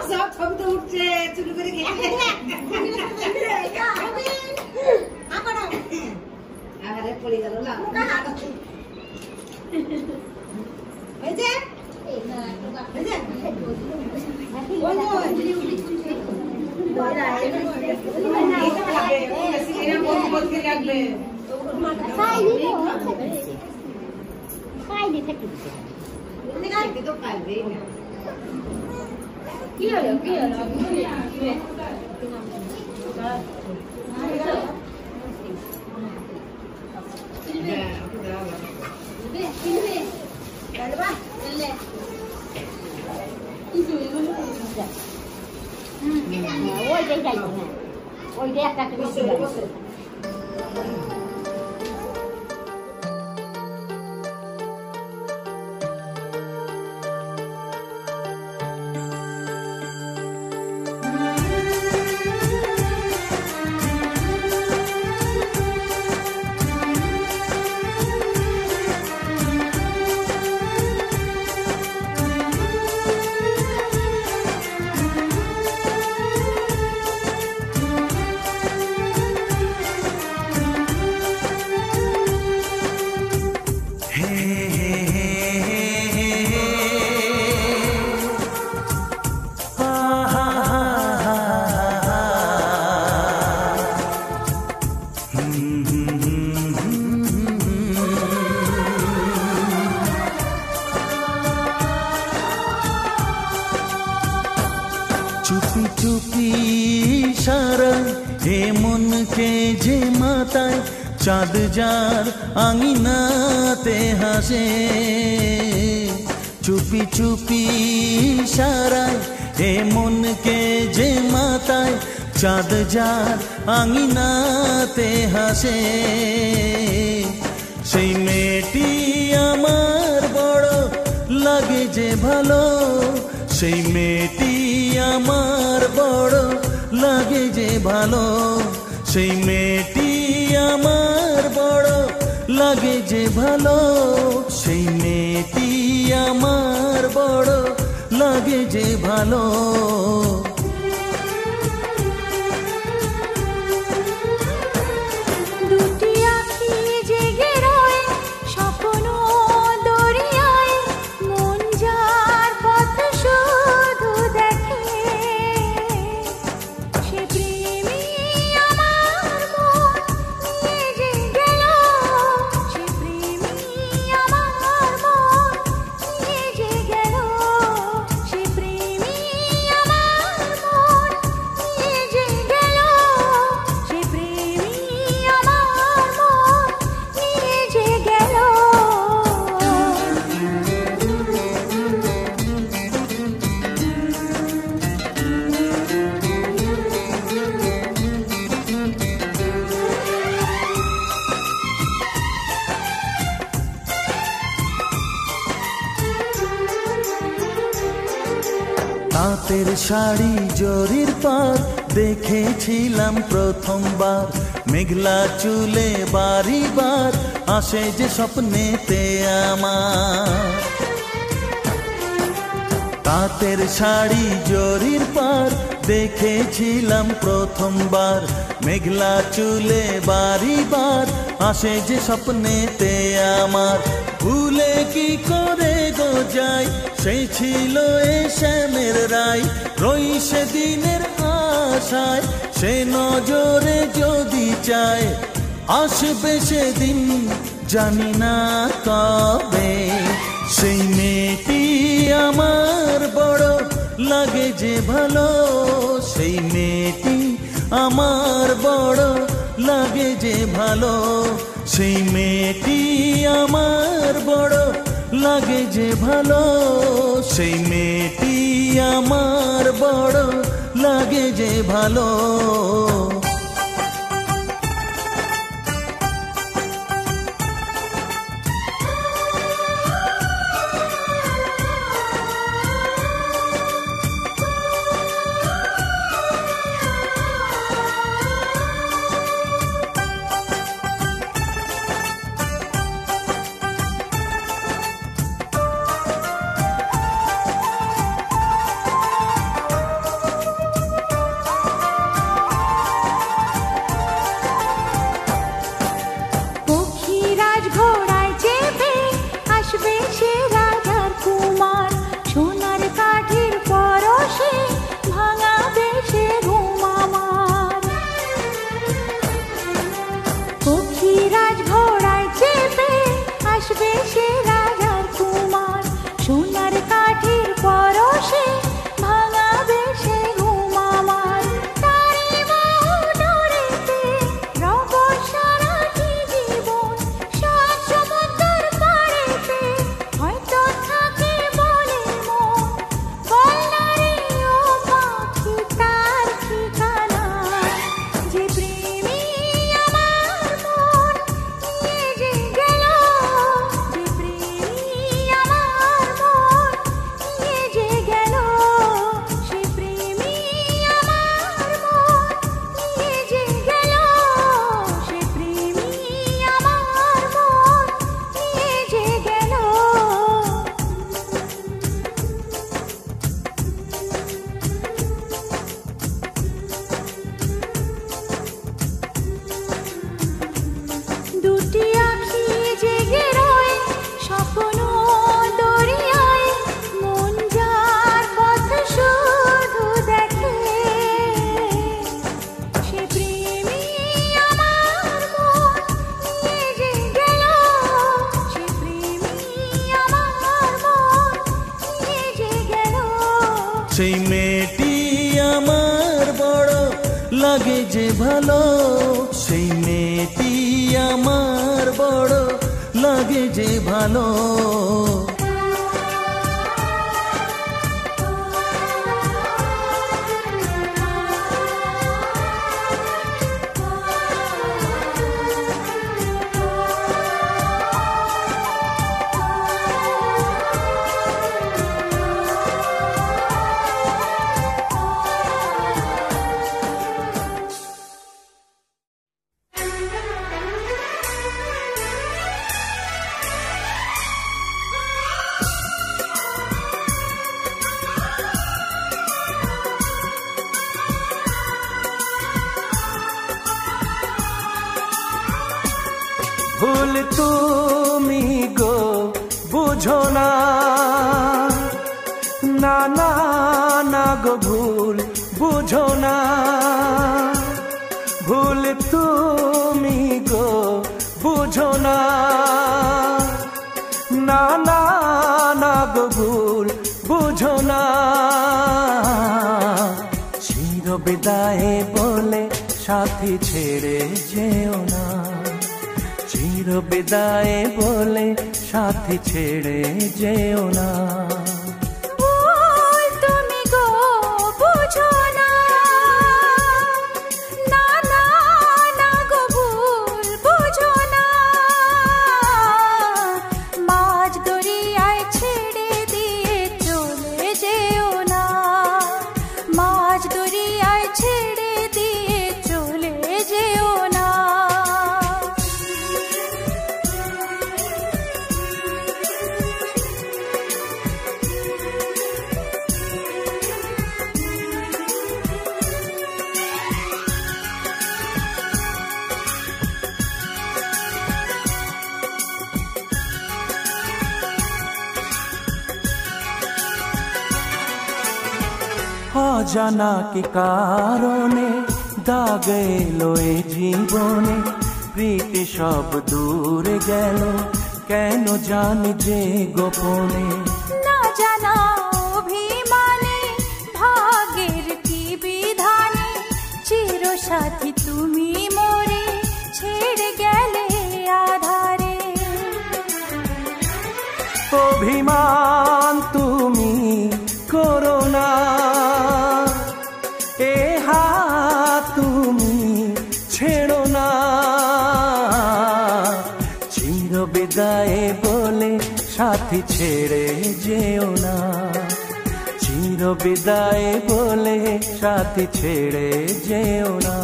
सब छबি तो उठছে চুরি করে আরে পড়ে গেল না এই যে এই যে কি হলো ওইটাই যাই না ওইটাই একটা বেশি चुपी चुपी इशारा हे मन के जे माताय चाँद जार आंगिनाते हासे चुपी चुपी इशारा हे मन के जे माताय चाँद जार आंगिनाते हासे সেই মেয়েটি আমার বড় লাগে যে ভালো সেই মেয়েটি আমার বড় লাগে যে ভালো সেই মেয়েটি আমার বড় লাগে যে ভালো সেই মেয়েটি আমার বড় লাগে যে ভালো তাঁতের শাড়ি জরির পার দেখেছিলাম প্রথমবার মেঘলা চুলে বাড়ি বার আসে যে স্বপ্নেতে আমার তাঁতের শাড়ি জরির পার দেখেছিলাম প্রথমবার মেঘলা চুলে বাড়ি বার আসে যে স্বপ্নেতে আমার ভুলে কি করে গো যাই সেই ছিল এ শ্যামের রাই রই সেদিনের আশায় সে নজরে যদি চায় আসবে সেদিন জানি না কবে সেই মেয়েটি আমার বড় লাগে যে ভালো সেই মেয়েটি আমার বড় লাগে যে ভালো, সেই মেয়েটি আমার বড় লাগে যে ভালো, সেই মেয়েটি আমার বড় লাগে যে ভালো। সেই মেয়েটি আমার বড় লাগে যে ভালো, সেই মেয়েটি আমার বড় লাগে যে ভালো। ভুল তুমি গো বুঝো না, না না না গো ভুল বুঝো না, ভুল তুমি গো বুঝো না, না না না গো ভুল বুঝো না। চির বিদায় বলে সাথী ছেড়ে যেও না, চির বিদায় বলে সাথী ছেড়ে যেও না। তুমি গো বুঝো না, না না না গো ভুল বুঝো না, মাঝ দরিয়ায় ছেড়ে দিয়ে চলে যেও না, মাঝ দরিয়ায় ছেড়ে দিয়ে চলে যেও না। অজানা কি কারণে দাগ এলো এই জীবনে, প্রীতি সব দূরে গেল কেন জানি যে গোপনে। না জানা অভিমানে ভাগ্যের কি বিধানে চির সাথী তুমি মোরে ছেড়ে গেলে আধারে। অভিমান তুমি করো না, এ হাত তুমি ছেড়ো না। চির বিদায় বলে সাথী ছেড়ে যেও না, চির বিদায় বলে সাথী ছেড়ে যেও না।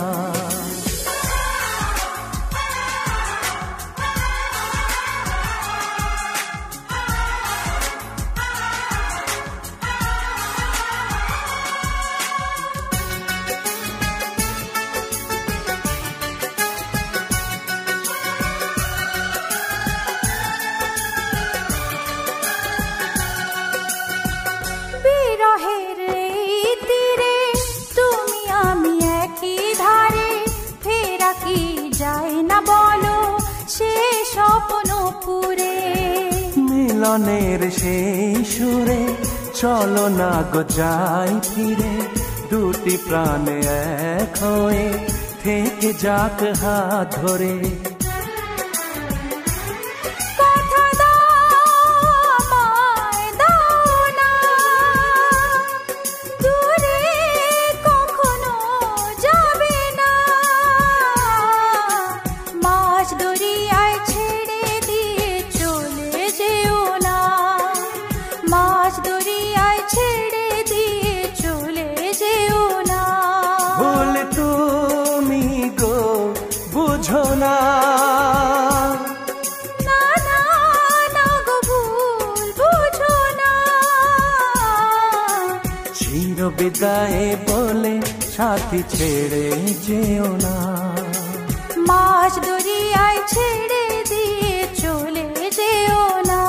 বিরহের এই তীরে তুমি আমি একই ধারে, ফেরা কি যায় না বলো সে স্বপ্ন পুরে। মিলনের সেই সুরে চলো না গো যাই ফিরে, দুটি প্রাণে এক হয়ে থেকে যাক হাত ধরে। কথা দাও আমায় দাও না, দূরে কখনো যাবে না। মাঝ দরিয়ায় ছেড়ে দিয়ে চলে যেও না, মাঝ দরিয়ায় ছেড়ে দিয়ে চলে যেও না। ভুল তুমি গো বুঝো না, না না না গো ভুল বুঝো না। চির বিদায় বলে সাথী ছেড়ে যেও না, মাঝ দরিয়ায় ছেড়ে দিয়ে চলে যেও না।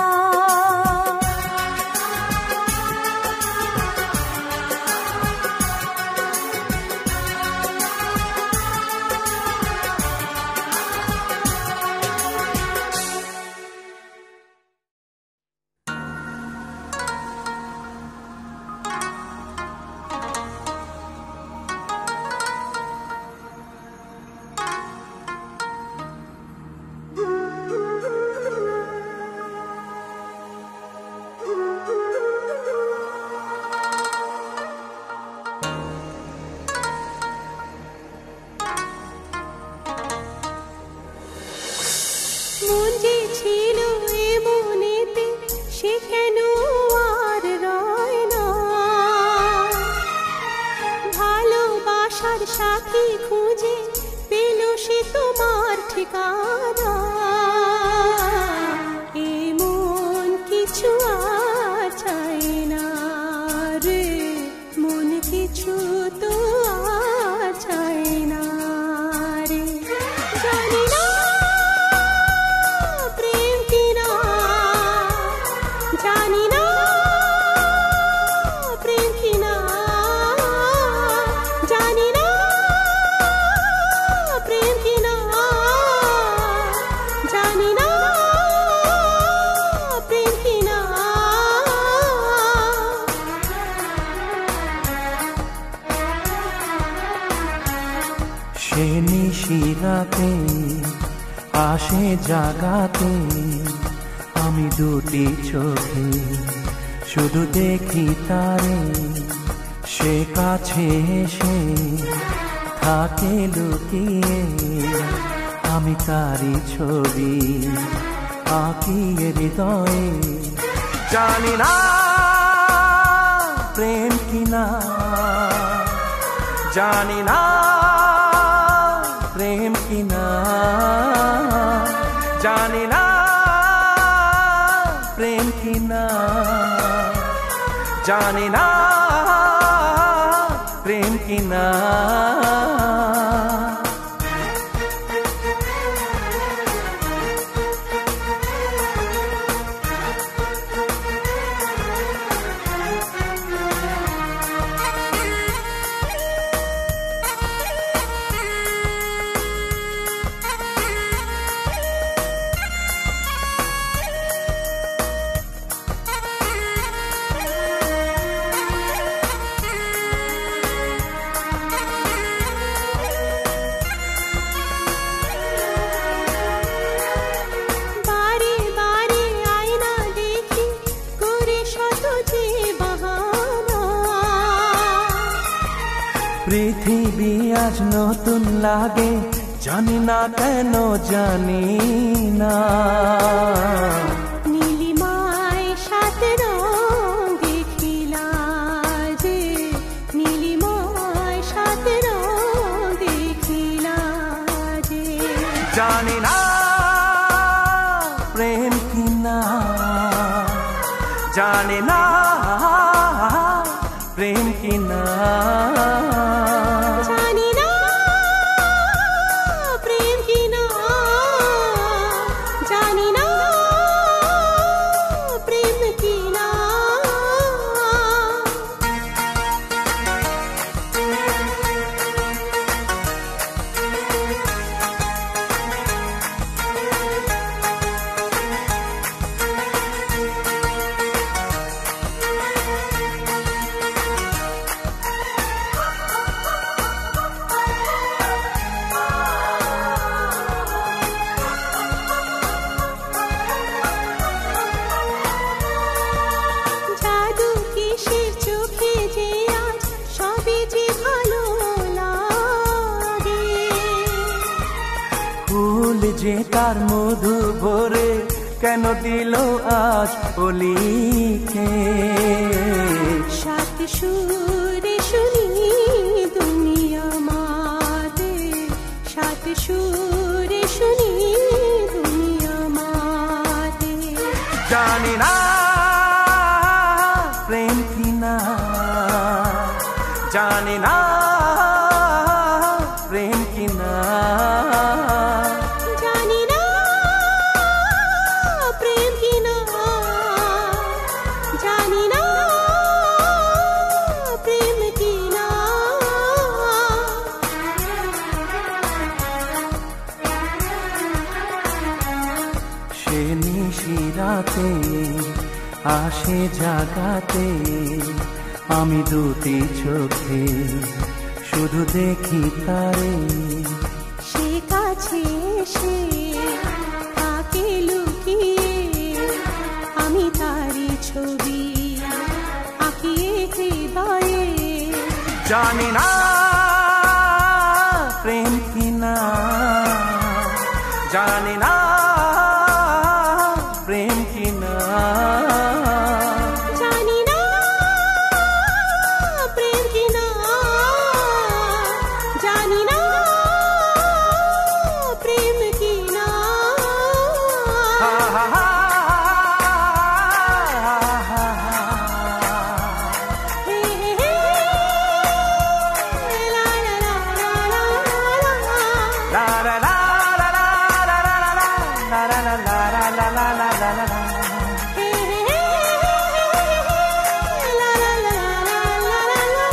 মন যে ছিল এ মনেতে সে কেন আর রয় না, ভালোবাসার সাথী খুঁজে পেল সে তোমার ঠিকানা। এ মন কিছু আর চায় না রে, মন কিছু তো আর চায় না রে। জানি না প্রেম কিনা, জানি না প্রেম কিনা, জানি না প্রেম কিনা, জানি না প্রেম কিনা। সে নিশিরাতে আসে জাগাতে, আমি দুটি চোখে শুধু দেখি তারে। সে কাছে এসে থাকে লুকিয়ে, আমি তারি ছবি আঁকি হৃদয়ে। জানি না প্রেম কিনা, জানি না প্রেম কিনা, জানি না প্রেম কিনা, জানি না প্রেম কিনা। পৃথিবী আজ নতুন লাগে, জানি না কেন জানি না। নীলিমায় সাত রং দেখিলা যে, নীলিমায় সাত রং দেখিলা যে। জানি না প্রেম কিনা, জানি না প্রেম কিনা, জানি না প্রেম কিনা, জানি না প্রেম কিনা। জাদু কিসের চোখে যে আজ সবই যে ভালো লাগে। ফুল যে তার মধু ভরে কেন দিল আজ অলিখে। সাত সুরে শুনি দুনিয়া মাতে, সাত সুরে শুনি দুনিয়া মাতে। জানি না প্রেম কিনা, জানি না প্রেম কিনা, জানি না প্রেম কিনা, জানি না প্রেম কিনা। সে নিশিরাতে আসে জাগাতে, আমি দুটি চোখে শুধু দেখি তারে। সে কাছে এসে তাকে লুকিয়ে আমি তারি ছবি আঁকিয়ে হৃদয়ে। জানি না প্রেম কিনা, জানি না প্রেম কিনা, জানি না প্রেম কিনা, জানি না প্রেম কিনা। হা হা হা হা হা। হে হে হে, লা লা লা লা লা লা। La la la la la la la la la la la la la la la la la la. হে হে হে, লা লা লা লা লা লা লা।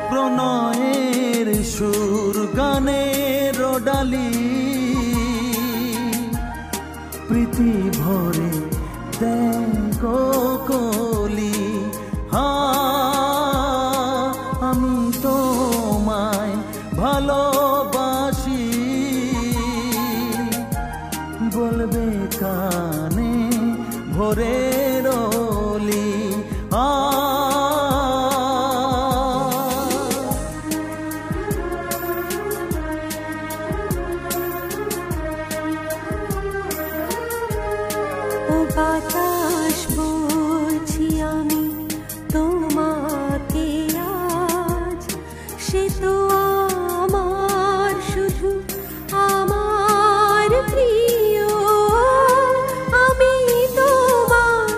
প্রণয়ের সুর গানের ডালি, প্রীতি ভরে দেখো কলি। আমি তোমায় ভালোবাসি, বলবে কানে ভরে রলি। ও বাতাস বলছি আমি তোমাকে আজ, সে তো আমার শুধু আমার প্রিয়। আমি তোমায়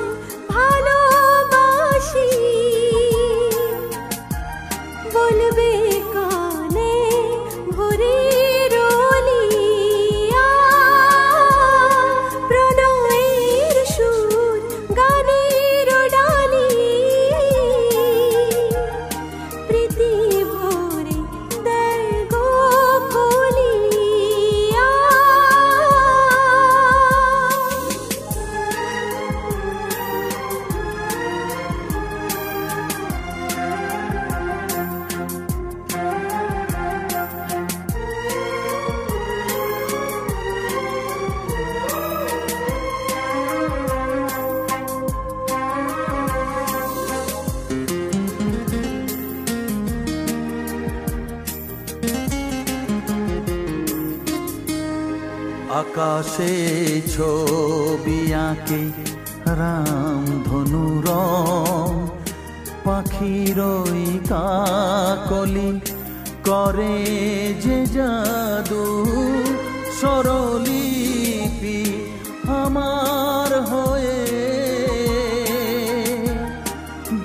আকাশে ছবি আঁকে রাম ধনু রং, পাখির ওই কাকলি করে যে জাদু, স্বরলিপি আমার হয়ে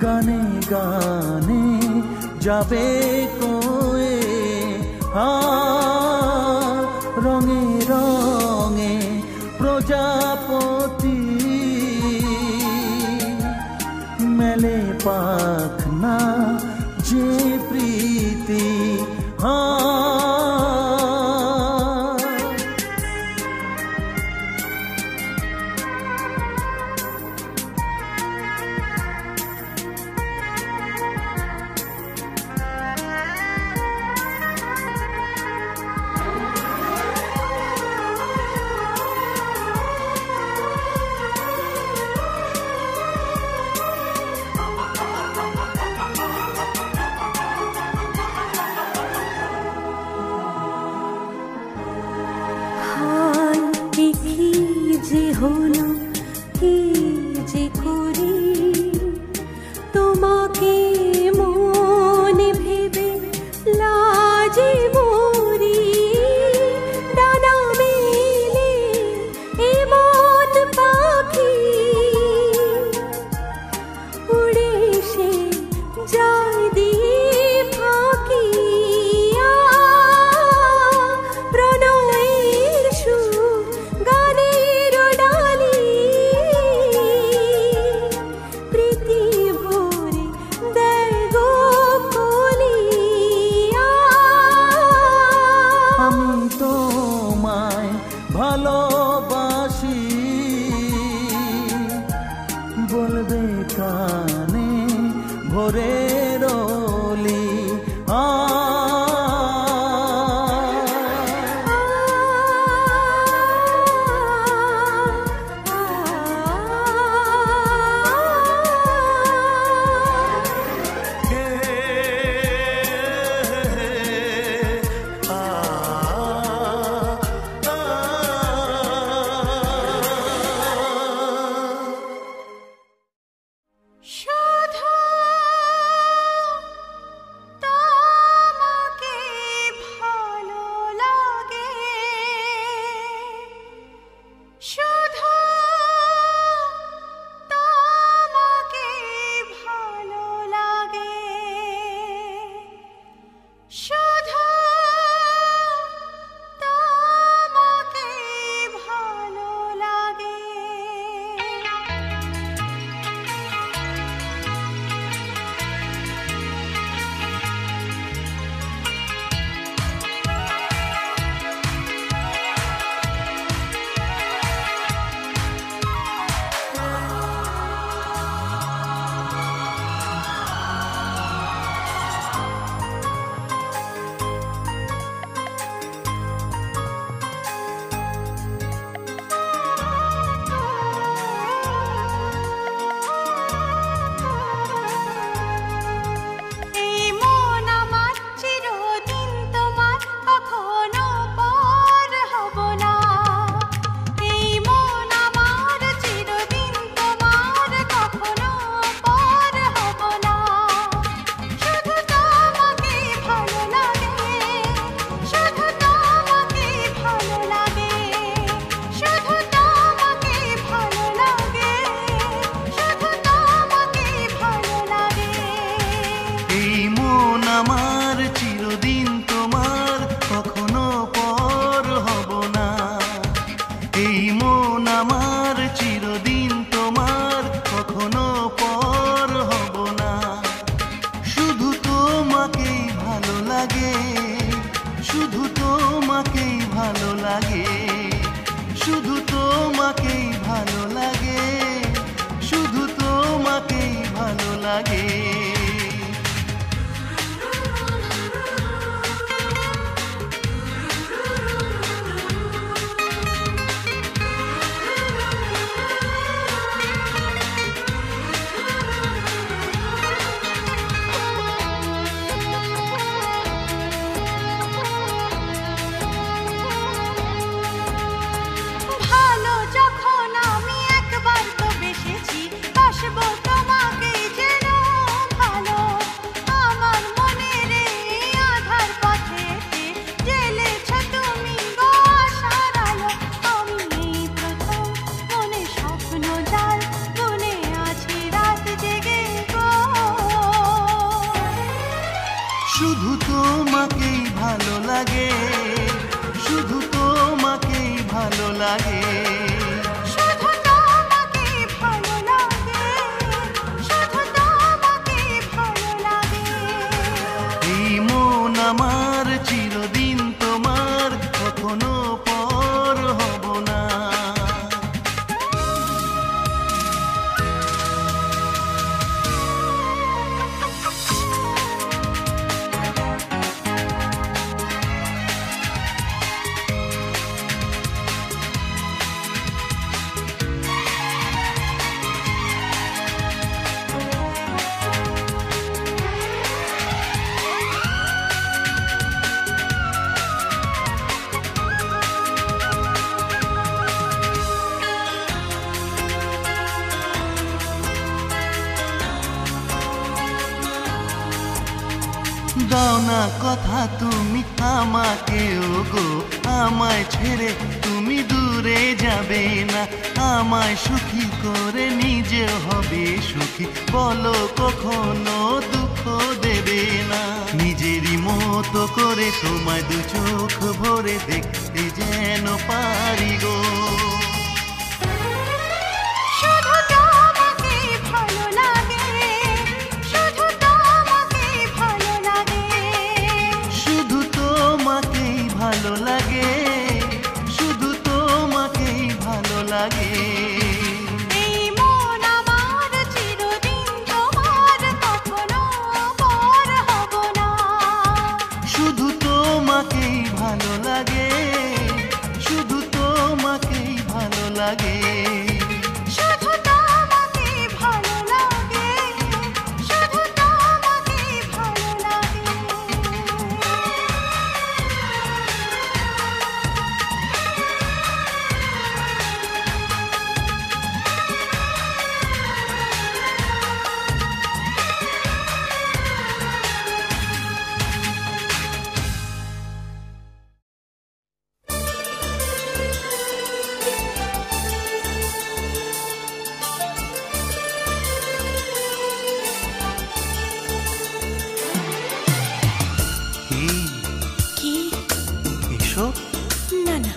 গানে গানে যাবে কয়ে, রঙে রঙে প্রজাপতি মেলে পাখনা যে প্রীতি। যে হলো কি যে করি তোমাকে মনে ভেবে লাজে মরি, ডানা মেলে এমন পাখি উড়ে সে যায় দিয়ে ফাঁকি, প্রণয়ের সুর গানের ডালি প্রীতি ভরে দেয় গো কলি। আমি তোমায় ভালোবাসি বলবে কানে ভোরে রলি, শুধু তোমাকে দাও না কথা তুমি আমাকে, ওগো আমায় ছেড়ে তুমি দূরে যাবে না, আমায় সুখী করে নিজে হবে সুখী, বলো কখনো দুঃখ দেবে না। নিজেরই মতো করে তোমায় দু চোখ ভরে দেখতে যেন পারি গো। ভালো লাগে, শুধু তোমাকেই ভালো লাগে। এই মন আমার চিরদিন তোমার, কখনো পর হব না। শুধু তোমাকেই ভালো লাগে, শুধু তোমাকেই ভালো লাগে। শুধু তোমাকেই ভালো লাগে, শুধু তোমাকেই ভালো লাগে। কি এসো না না,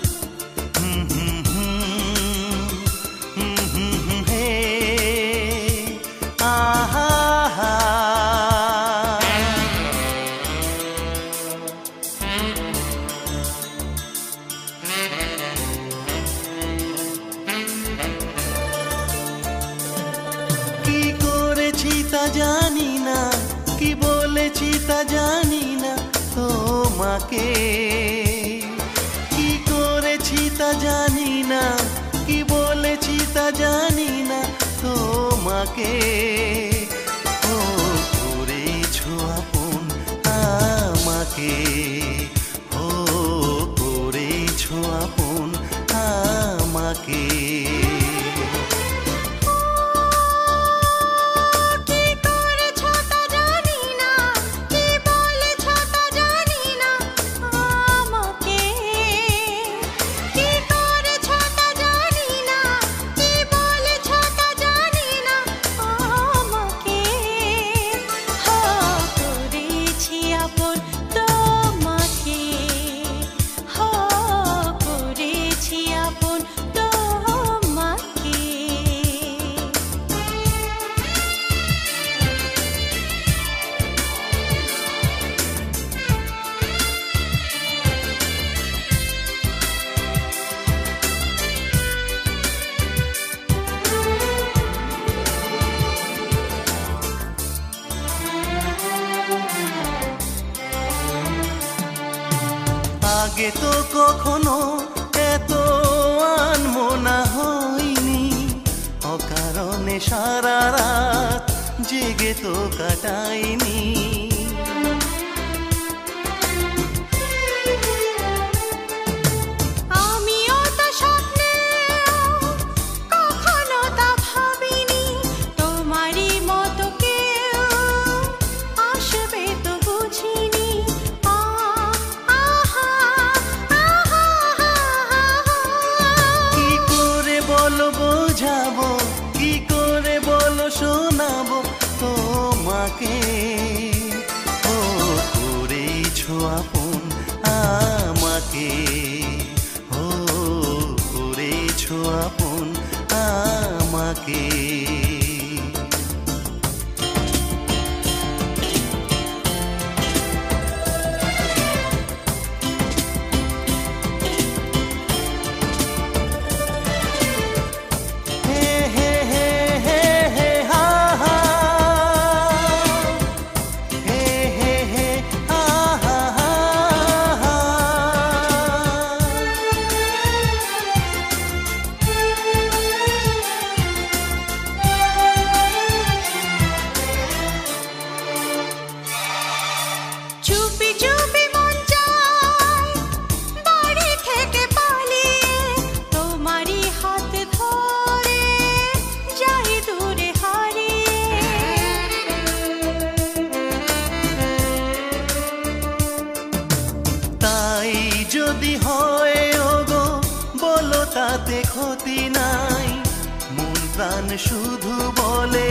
হে আহা কি করেছি তা জানি না, কি বলেছি তা জানি না তোমাকে, কি করেছি তা জানি না, কি বলেছি তা জানি না তোমাকে। ও করেছো আপন আমাকে, ও করেছো আপন আমাকে। আগে তো কখনো এত আনমনা হয়নি, অকারণে সারা রাত জেগে তো কাটাইনি। আমিও তো স্বপ্নে কখনো তা ভাবিনি, তোমারই মতো কেউ আসবে তো বুঝিনি। কি করে বলো বোঝাবো, কি করে বলো শোনাবো তোমাকে। ও করেছো আপন আমাকে, ও করেছো আপন আমাকে। ক্ষতি নাই। মন প্রাণ শুধু বলে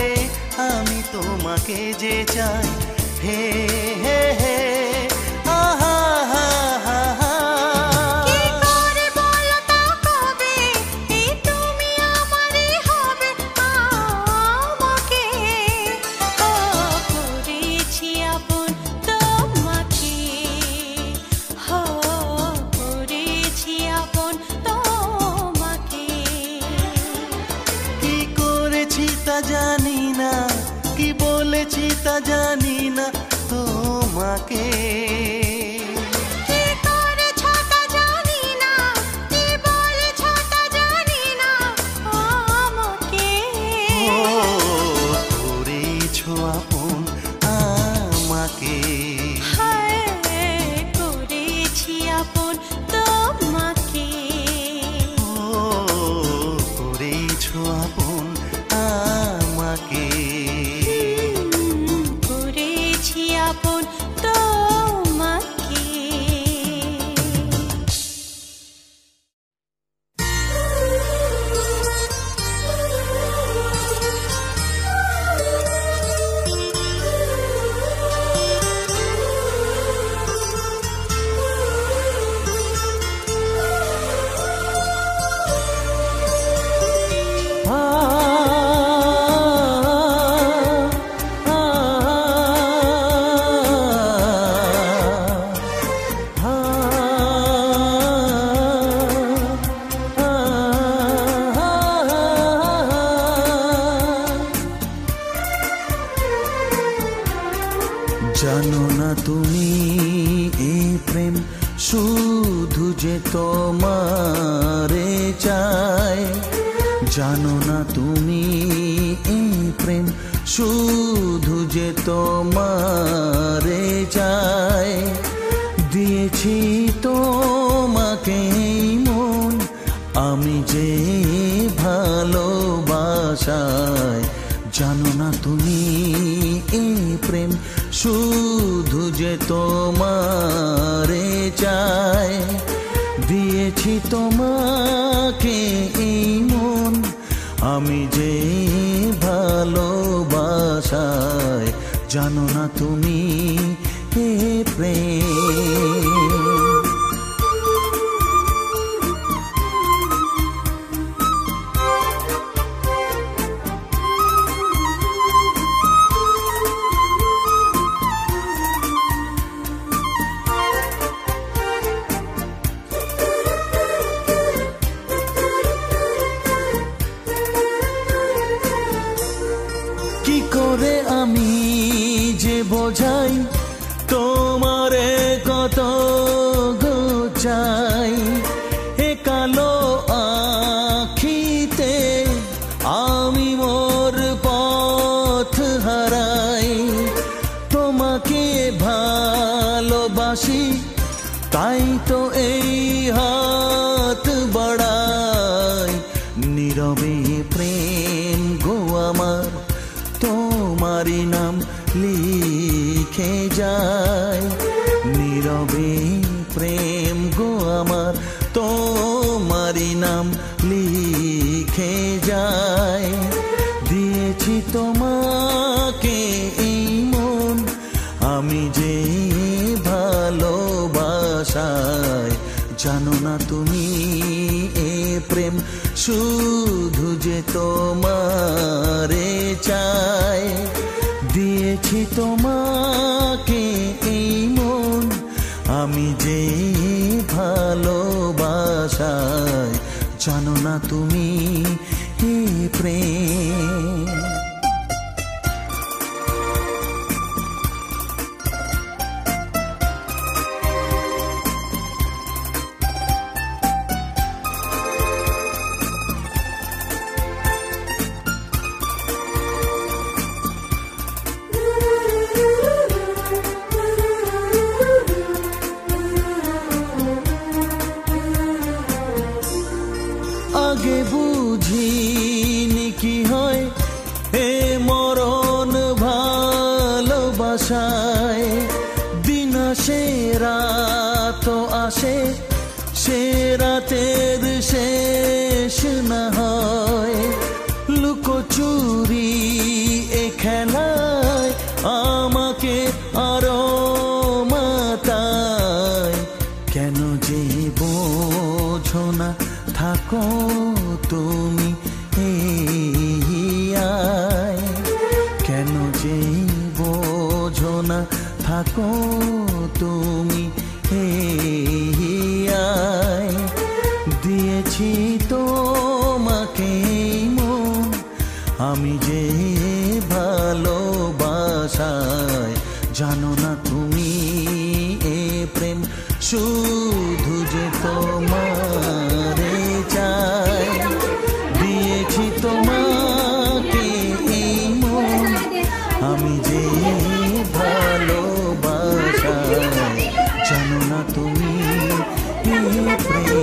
আমি তোমাকে যে চাই। হে হে হে আহা হা হা হা। কি করে বলো তা কবে এই তুমি আমারই হবে আমাকে। ও করেছি আপন তোমাকে, হো করেছি আপন তোমাকে। কি করেছি তা জানি না, কি বলেছি তা জানি না তোমাকে। কি করেছ তা জানি না, কি বলেছ তা জানি না আমাকে। ও করেছো আপন আমাকে। হায় করেছি আপন তোমাকে। ও করেছো আপন আমাকে। করেছি আপন তোমাকে। জানো না তুমি এই প্রেম শুধু যে তোমারে চায়। জানো না তুমি এই প্রেম শুধু যে তোমারে চায়। দিয়েছি তোমাকে মন আমি যে ভালোবাসায়। জানো না তুমি এই প্রেম শুধু যে তোমারে চায়। দিয়েছি তোমাকে এই মন আমি যে ভালোবাসায়। জানো না তুমি এই প্রেম। কি করে আমি যে বোঝাই তোমারে কত গোচাই। এ কালো আখিতে আমি মোর পথ হারাই। তোমাকে ভালোবাসি তাই তো এই হাত বাড়াই। নীরবে প্রেম গো আমার তোমারি নাম লিখে যায়। নীরবে প্রেম গো আমার তোমারি নাম লিখে যায়। দিয়েছি তোমাকে এই মন আমি যে ভালোবাসায়। জানো না তুমি এ প্রেম শুধু যে তোমারে চায়। দিয়েছি তোমাকে এই মন আমি যে ভালোবাসায়। জানো না তুমি এ প্রেম। আগে বুঝিনি কি হয় এ মরণ ভালোবাসায়। দিন আসে রাত আসে সে রাতের শেষ থাকো তুমি হিয়ায় দিয়েছি তোমাকে মন আমি যে ভালোবাসায় জানো না তুমি এ প্রেম শুধু যে তোমারে চাই দিয়েছি তোমাকে এই মন আমি যে ভালোবাসায় জানো না তুমি এ প্রেম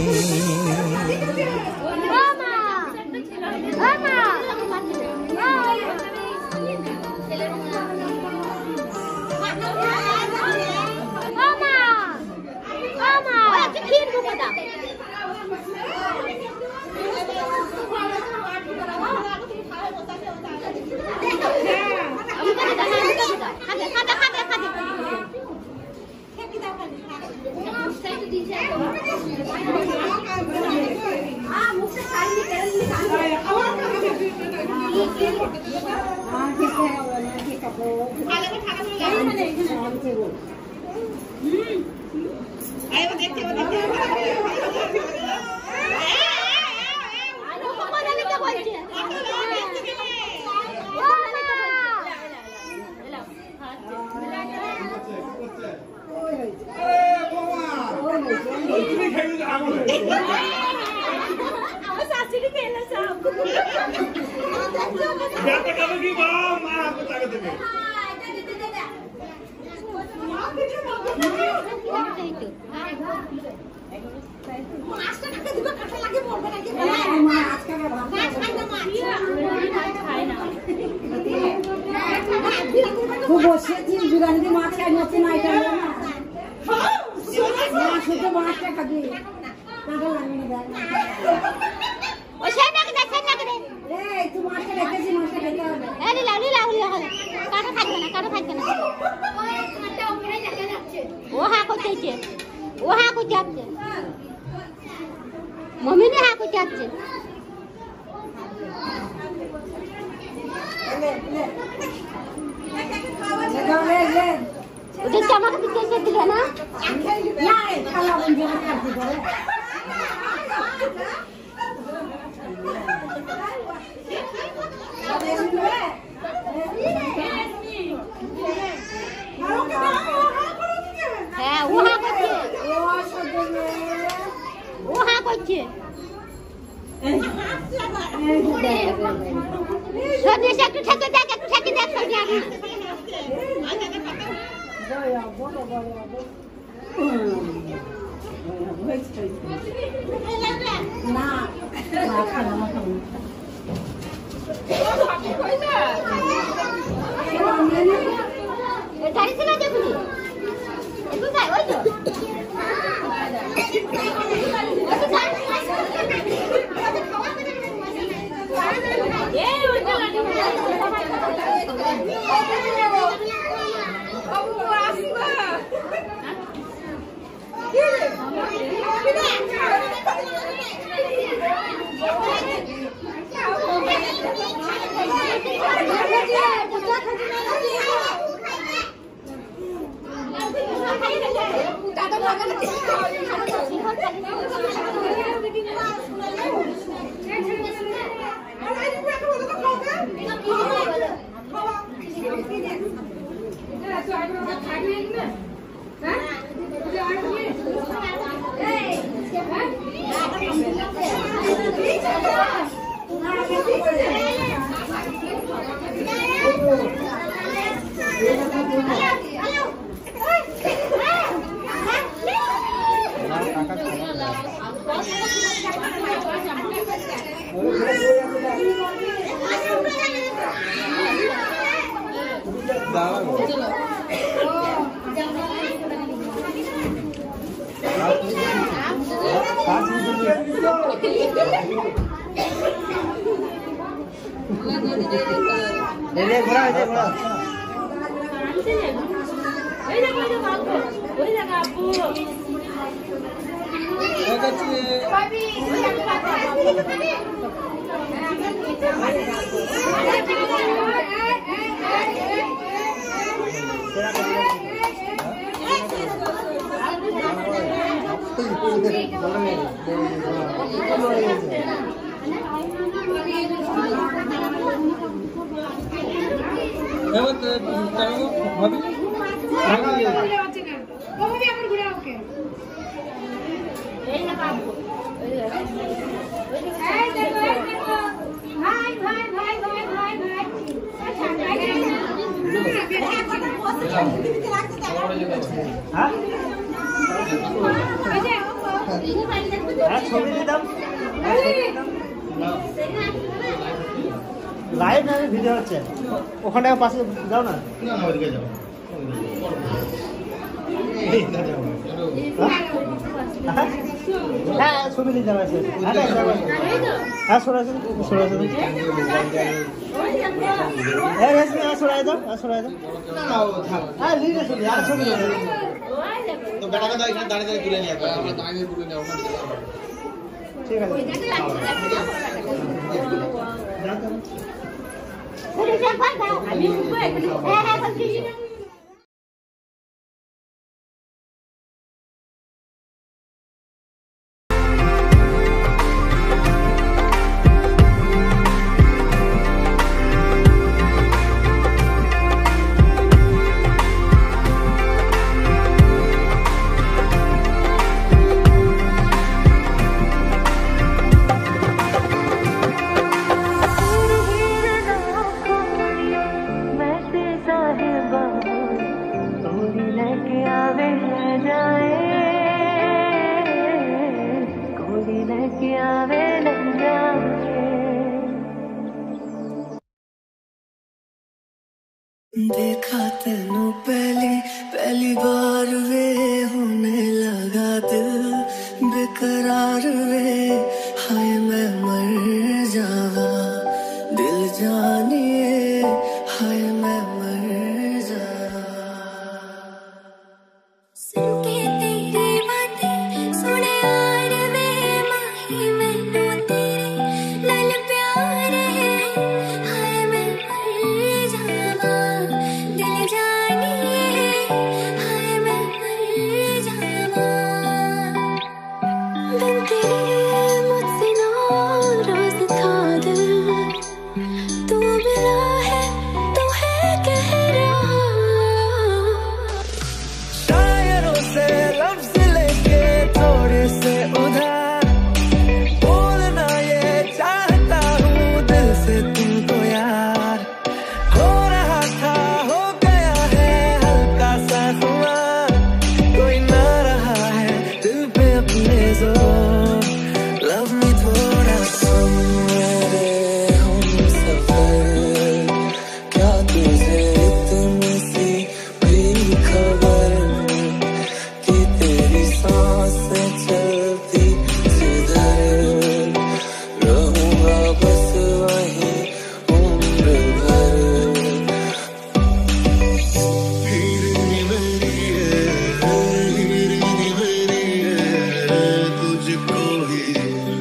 मम्मी ने हाँ कुछ अच्छे उधर चमक पीछे से दिया ना खाला बन गया कर दो है वो हाँ कुछ सोने से तू ठेके देख सोनिया ना गाड़ी चला दे पुलिस একটু যাই ওই তো লাইভ না ভিডিও হচ্ছে ওখানে পাশে যাও না হ্যাঁ ছবি নিয়ে যাবে হ্যাঁ সরাই দাও হ্যাঁ লিখে ছবি আর ছবি তো বেটাকে তো এখানে দাঁড়িয়ে তুলে নিয়ে ঠিক আছে देखा तेनू पहली बार वे होने लगा दिल बेकरार वे हाय मैं मर जावा दिल जानिए हाय मैं मर जावा सुन के तेरी बातें सुने यार वे माही मैनू तेरे नाल प्यार है हाय मैं मर जावा दिल जानिए हाय मैं मर जावा बिन तेरे मुझसे नाराज था दिल तू मिला है तू है कह रहा शायरों से लफ्ज लेके थोड़े से उधार बोलना ये चाहता हूँ दिल से तुमको यार हो रहा था हो गया है हल्का सा खुमार कोई ना रहा है दिल पे अपने जोर लव मी थोड़ा सुन मेरे हम सफर क्या तुझे इतनी सी भी खबर कि तेरी सांसें चलती जिधर रहूंगा बस वहीं उम्र भर हीरी मेरी है तुझको ही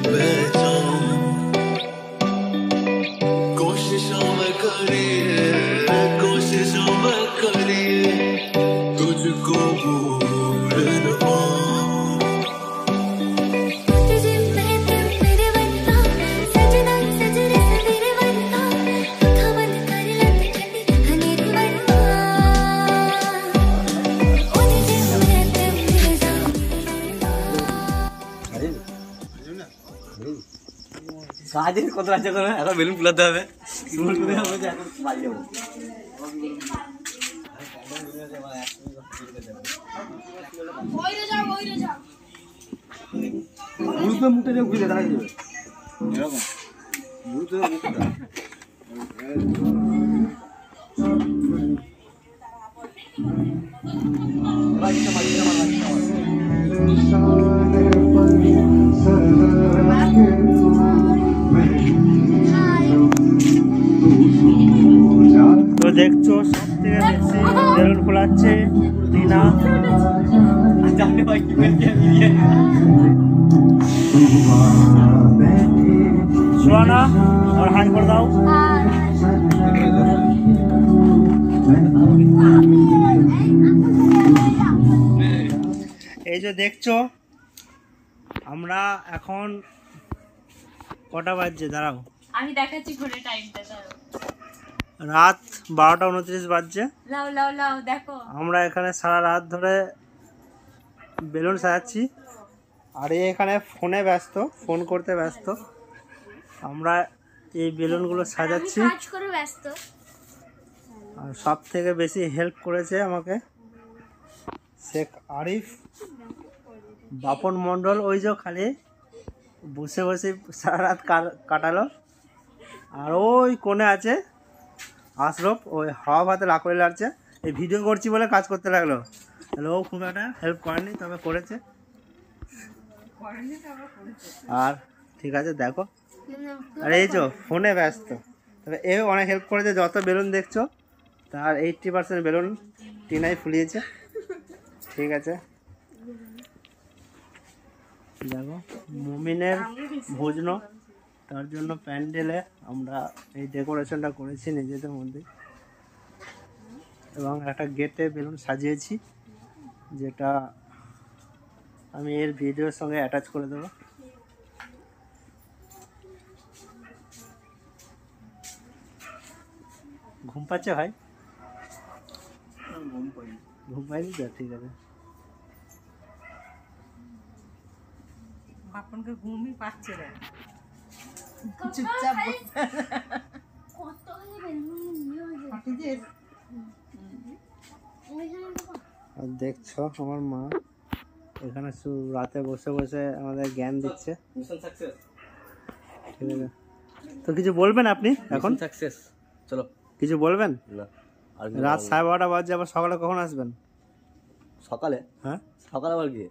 मैं चाहूं कोशिशों में करी है तुझको भूल न पाऊं तुझे मैं मेरे बनता सजना सजरे सवेरे बनता आँखां बंद कर लग ठंडी अंधेरी बनता ओ तुझे मैं मेरे जाऊं সারাদিন কত রাজ্য করে এখন বেলুন ফুলাতে হবে স্কুল করে হবে যে এখন বাড়ি যাবো গুরুত্ব মুখটা যে ঘুরে দেখা যাবে এরকম গুরুত্ব মুখটা তো দেখছো সব থেকে বেশি বেলুন ফোলাচ্ছে টিনা सुहाना और हाई कर दाओ এই যে দেখছো আমরা এখন কটা বাজছে দাঁড়াও আমি দেখাচ্ছি ঘড়ি টাইমটা দাঁড়াও রাত 12:29 বাজছে। লাও লাও লাও দেখো, আমরা এখানে সারা রাত ধরে বেলুন সাজাচ্ছি, আর এখানে ফোনে ব্যস্ত, ফোন করতে ব্যস্ত। আমরা এই বেলুনগুলো সাজাচ্ছি, কাজ করে ব্যস্ত। আর সব থেকে বেশি হেল্প করেছে আমাকে শেখ আরিফ, বাপন মণ্ডল। ওই যে খালি বসে বসে সারা রাত কাটালো। আর ওই কোণে আছে আশরফ, ওই হাওয়া ভাতে লাকড়ি লাগছে, এই ভিডিও করছি বলে কাজ করতে লাগলো। তাহলে ও খুব একটা হেল্প করেনি, তবে করেছে। আর ঠিক আছে দেখো, আর এই যে ফোনে ব্যস্ত, তবে এও অনেক হেল্প করেছে। যত বেলুন দেখছো তার 80% বেলুন টিনাই ফুলিয়েছে। ঠিক আছে, দেখো মমিনের ভোজনো, তার জন্য প্যান্ডেলে আমরা এই ডেকোরেশনটা করেছি নিজেদের মধ্যে, এবং একটা গেটে বেলুন সাজিয়েছি, যেটা আমি এর ভিডিওর সঙ্গে অ্যাটাচ করে দেবো। ঘুম পাচ্ছে ভাই? ঘুম পাইনি তো? ঠিক আছে। বাপনকে ঘুমই পাচ্ছে না, চুপচাপ বসে। কত হয়ে বেলুন নিয়ে আর দেখছো আমার মা এখানে রাতে বসে বসে আমাদের জ্ঞান দিচ্ছে। ঠিক আছে, তো কিছু বলবেন আপনি এখন? সাকসেস, চলো কিছু বলবেন? না, আর রাত 12:30 বাজে, আবার সকালে কখন আসবেন? সকালে? হ্যাঁ, সকালে আবার কি?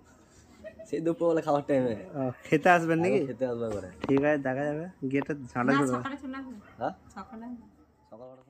সেই দুপুরবেলা খাওয়ার টাইমে খেতে আসবেন নাকি? খেতে আসবে করে। ঠিক আছে, দেখা যাবে। গেটে ঝাঁটা ঝুড়বে। সকালে চলে আসবে। হ্যাঁ, সকালে সকালবেলা